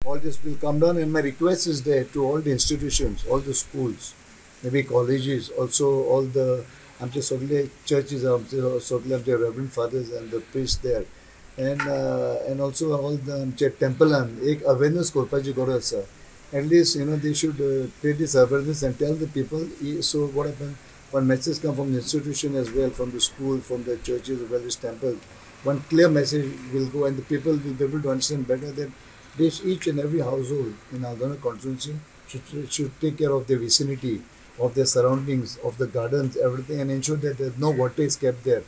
all this will come down, and my request is there to all the institutions, all the schools, maybe colleges, also all the आमचे सगळे churches, आमचे सगळे आमचे reverend fathers and the priests there, and also all the आमचे templean एक awareness करपाची गरज आसा. At least they should create this awareness and tell the people. So what happens when messages come from the institution as well, from the school, from the churches as well as temple, one clear message will go, and the people will be able to understand better that each and every household in Aldona constituency should take care of their vicinity, of their surroundings, of the gardens, everything, and ensure that there's no water is kept there.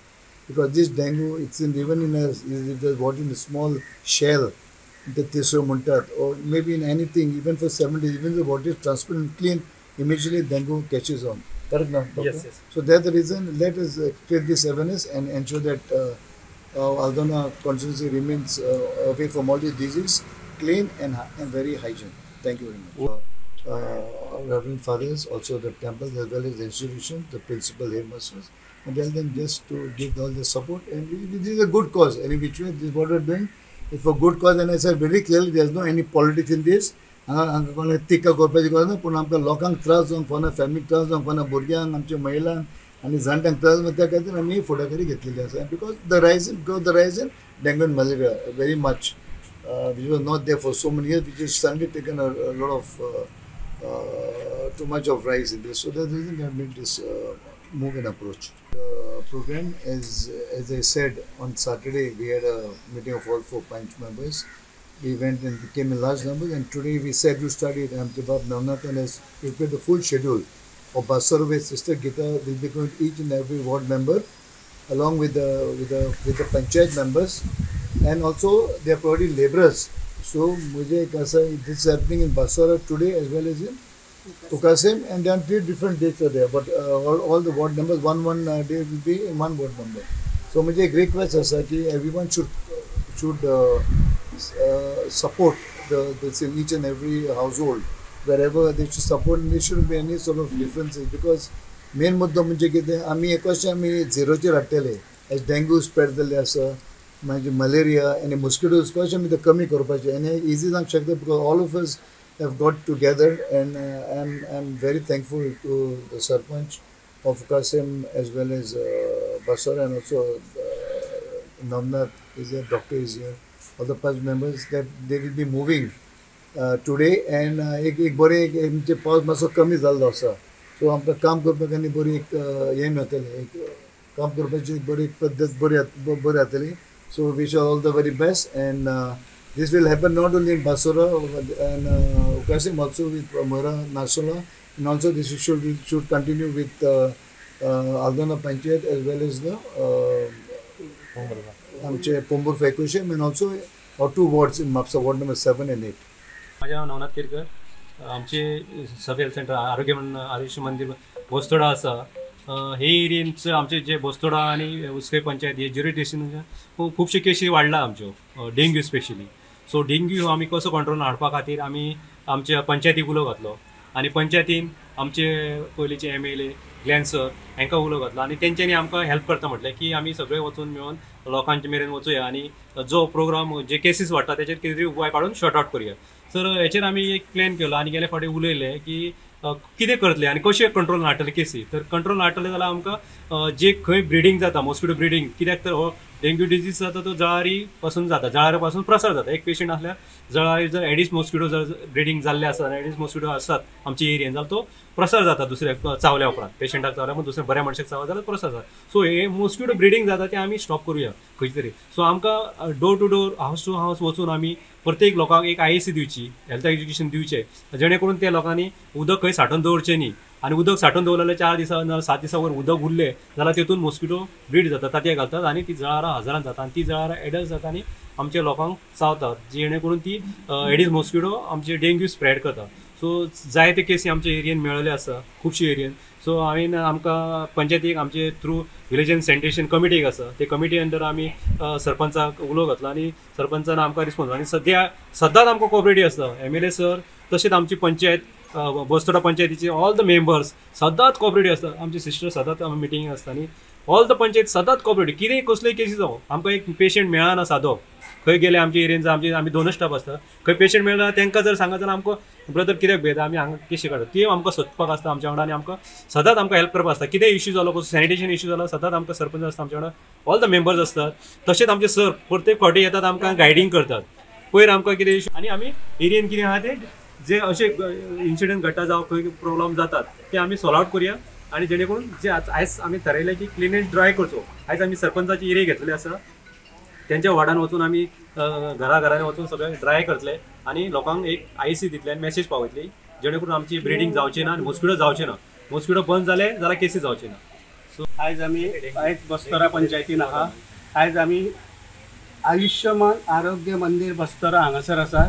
Because this dengue, it's even if there's water in a small shell, the tisro muntat, or maybe in anything, even for 7 days, even the water is transparent and clean, immediately dengue catches on. Correct now, doctor? Yes. So that's the reason. Let us create this awareness and ensure that Aldona constituency remains away from all these diseases, clean and very hygiene. Thank you very much. Reverend fathers, also the temples as well as the institutions, the principal headmasters, and tell them just to give all the support. And this is a good cause. Any which way, this is what we're doing. It's for good cause, and I said very clearly, there's no any politics in this. तिका करपाची गरज ना, पूण आमकां लोकांक त्रास जावंक फावना, फॅमिलीक त्रास जावंक फावना, भुरग्यांक, आमच्या महिलांक आनी जाणट्यांक त्रास जावं त्या खातीर आमी फुडाकारी घेतलेली आसा. Because the rise in dengue and malaria very much, which was not there for so many years, which has suddenly taken a lot of too much of rise in this. So that's the reason we have made this move and approach. The program, as I said, on Saturday we had a meeting of all 4 punch members. We went and came in large numbers, and today we said to study it. Amtibab Navnatan has prepared the full schedule of Basara, where Sister Gita will be going to each and every ward member, along with the panchayat members, and also they are providing laborers. So this is happening in Basara today as well as in Tukasim, and then 3 different dates are there. But all the ward members, one day will be in one ward number. So मुझे एक request है कि everyone should support this in each and every household, wherever they should support, and there shouldn't be any sort of differences, because main मुद्दा म्हणजे कितें आमी एकच आमी झिरोचेर हाडटले. as dengue spread जाल्ले आसा, मागीर malaria आनी mosquitoes कशें आमी ते कमी करपाचें, आनी easy जावंक शकता, because all of us have got together, and I'm very thankful to the Sarpanch of Qasim as well as Basara, and also Navnath is here, doctor is here, all the punch members, that they will be moving today, and एक बरे आमचे पावस मातसो कमी जाल्लो आसा, so आमकां काम करपाक आनी बरी एक हें मेळटलें, एक काम करपाची एक बरी पद्दत बरी जातली. So wish you all the very best, and this will happen not only in Basara and Qasim, also with Mora, Nasola, and also this should continue with Aldona Panchayat as well as the Pombur Faikushim, and also our 2 wards in Mapsa, ward number 7 and 8. माझे नाव नवनाथ केरकर. आमचे सब health centre आरोग्य मंदिर बोस्तोडा आसा. हे एरियेंचं आमचे जे बोस्तोडा आणि उसके पंचायत हे ज्युरिडिक्शन खूपशे केसी वाडला आमच्यो, डेंग्यू स्पेशली. सो डेंग्यू आमी कसो कंट्रोल हाडपा खातीर आमी आमच्या पंचायतीक उलो घातलो, आनी पंचायतीन आमचे पयलींचे MLA ग्लॅन सर हांकां उलो घातलो, आनी तेंच्यांनी आमकां हेल्प करता म्हटलें की आमी सगळे वचून मेळून लोकांचे मेरेन वचुया, आनी जो प्रोग्राम जे केसीस वाडटा तेचेर कितें उपाय काडून शॉर्ट आउट करुया. सर हेचेर आमी एक प्लॅन केलो, आनी गेले फावटी उलयले की कितें करतले आनी कशें कंट्रोल हाडटले केसी. तर कंट्रोल हाडटले जाल्यार आमकां जे खंय ब्रिडींग जाता, मॉस्किटो ब्रिडींग, कित्याक तर हो डेंग्यू डिजीज जाता तो जळारी पासून जाता, जळारी पासून प्रसार जाता. एक पेशंट आसल्यार जळारी जर एडिस मॉस्किटो जर ब्रिडींग जाल्ले आसत, एडिस मॉस्किटो आसतात आमच्या एरियेन, जाल्यार तो प्रसार जाता दुसऱ्याक चावल्या उपरांत. पेशंटाक चावल्या मग दुसऱ्या बऱ्या मनशाक चावला जाल्यार प्रसार जाता. सो हे मॉस्किटो ब्रिडींग जाता ते आमी स्टॉप करुया खंय तरी. सो आमकां डोर टू डोर, हावस टू हावस वचून आमी प्रत्येक लोकांक एक IAC दिवची, हेल्थ एज्युकेशन दिवचें, जेणे करून त्या लोकांनी उदक खंय सांठोवन दवरचें न्ही. आनी उदक सांठोवन दवरलें 4 दिसा ना 7 दिसा वयर उदक उरलें जाल्यार तेतून मॉस्किटो ब्रीड जाता, तांतयां घालतात, आनी ती जळारां हजारान जाता, आनी ती जळारां एडल्ट जाता आनी आमच्या लोकांक चावतात, जेणे करून ती एडिस मॉस्किटो आमचे डेंग्यू स्प्रेड करता. सो जायते केसी आमच्या एरियेन मेळ्ळले आसा, खुबशे एरियेन. सो हांवें आमकां पंचायतीक आमचे through village end sanitation committee एक आसा, ते कमिटी अंडर आमी सरपंचाक उलो घातलो, आनी सरपंचान आमकां रिस्पॉन्स, आनी सद्दांच आमकां कॉपरेटीव आसता. MLA सर तशेंच आमची पंचायत बोस्तोडा पंचायतीचे ऑल द मेंबर्स सदांच कॉपरेटीव आसता. आमची सिस्टर सदांच आमी मिटींग आसता, आनी ऑल द पंचायत सदांच कॉपरेटीव कितेंय कसल्योय केसी जावं आमकां एक पेशंट मेळना सादो खंय गेले आमच्या एरियेन आमी 2 स्टाफ आसता खंय पेशंट मेळना तांकां जर सांगत जाल्यार आमकां ब्रदर कित्याक भेद आमी हांगा केशी काडटा ती आमकां सोदपाक आसता आमच्या वांगडा आनी आमकां सदांच आमकां हेल्प करपाक आसता कितेंय इश्यू जालो कसो सॅनिटेशन इश्यू जालो सदांच आमकां सरपंच आसता आमच्या वांगडा ऑल द मेंबर्स आसतात तशेंच आमचे सर प्रत्येक फावटी येतात आमकां गायडींग करतात पयर आमकां कितें इश्यू आनी आमी एरियेन कितें आहा तें जे अशे इन्सिडंट घडटा जावं खंय प्रॉब्लम जातात ते आमी सॉल्व आउट करुया आनी जेणे करून जे आयज आमी थारायलें की क्लीन एंड ड्राय करचो आयज आमी सरपंचाची एरिया घेतलेली आसा त्यांच्या वार्डान वचून आमी घराघरांनी वचून सगळें ड्राय करतले आनी लोकांक एक आयसी दितले आनी मेसेज पावयतली जेणे करून आमची ब्रिडींग जावची ना आनी मॉस्किटो जावचे ना मॉस्किटो बंद जाले जाल्यार केसी जावचे ना सो आयज बस्तोरा पंचायतीन आहा आयज आमी आयुष्यमान आरोग्य मंदिर बस्तोरा हांगासर आसा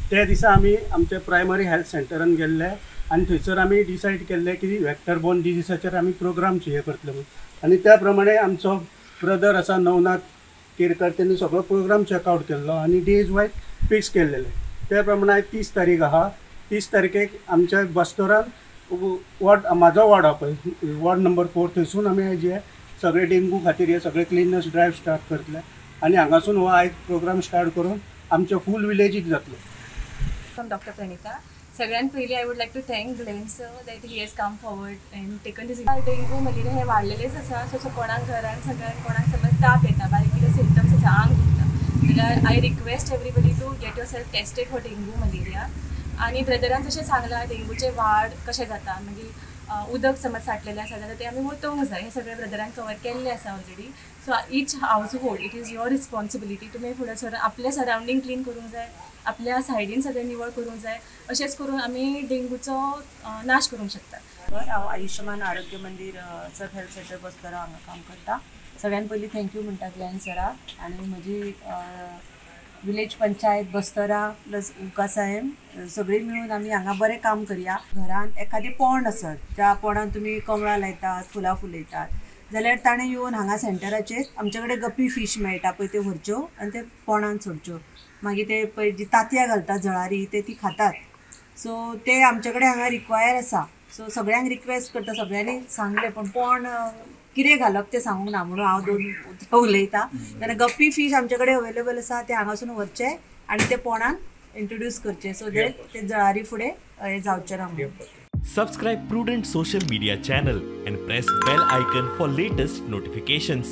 त्या दिसा आमी आमच्या प्रायमरी हेल्थ सेंटरान गेल्ले आनी थंयसर आमी डिसायड केल्ले की व्हेक्टर बोर्न डिजीसाचेर आमी प्रोग्राम हे करतले म्हणून आनी त्या प्रमाणे आमचो ब्रदर आसा नवनाथ केरकर त्यांनी सगळो प्रोग्राम चेकआउट केल्लो आनी डेज वायज फिक्स केल्लेले त्या प्रमाणे 30 तारीख आहा 30 तारखेक आमच्या बस्तोरान वॉर्ड म्हाजो वॉर्ड आहा पळय वॉर्ड नंबर 4 थंयसून आमी जे सगळे डेंगू खातीर हे सगळे क्लिननेस ड्रायव्ह स्टार्ट करतले आनी हांगासून हो आयज प्रोग्राम स्टार्ट करून आमच्या फूल विलेजीक जातलो. From Dr. Pranita. सगळ्यात पयली I would like to thank Glenn sir that he has come forward and taken this dengue malaria हे वाडलेलेच आसा सो कोणाक घरान सगळ्यांक कोणाक समज ताप येता बारीक कितें सिम्पटम्स आसा आंग दुखता जाल्यार I request everybody to get yourself tested for dengue malaria आनी ब्रदरान जशें सांगलां डेंगूचे वाड कशें जाता मागीर उदक समज साठलेलें आसा जाल्यार ते आमी वतोवंक जाय हे सगळे ब्रदरान कवर केल्लें आसा already so each house hold it is your responsibility तुमी फुडें आपले सरावंडींग क्लीन करूंक जाय आपल्या सायडीन सगळें निवळ करूंक जाय अशेंच करून आमी डेंगूचो नाश करूंक शकता. हांव आयुष्यमान आरोग्य मंदिर सब हेल्थ सेंटर बस्तोरा हांगा काम करता. सगळ्यान पयलीं थँक्यू म्हणटा ग्लेन सराक आनी म्हजी विलेज पंचायत बस्तोरा प्लस उकासायम सगळीं मेळून आमी हांगा बरें काम करया. घरान एखादें पोंड आसत ज्या पोंडान तुमी कमळां लायतात फुलां फुलयतात जाल्यार ताणें येवन हांगा सेंटराचेर आमचे कडेन गप्पी फीश मेळटा पळय त्यो व्हरच्यो आनी ते पोंडान सोडच्यो मागीर ते पळय जी तांतयां घालतात जळारी ते ती खातात सो ते आमचे कडेन हांगा रिक्वायर आसा सो सगळ्यांक रिक्वेस्ट करता सगळ्यांनी सांगलें पण पोंड कितें घालप तें सांगूंक ना म्हणून हांव 2 उतरां उलयतां जाल्यार गप्पी फीश आमचे कडेन अवेलेबल आसा ते हांगासून व्हरचे आनी ते पोंडान इंट्रोड्यूस करचे सो दॅट ते जळारी फुडें हे जावचे ना म्हणून. Subscribe Prudent social media channel and press bell icon for latest notifications.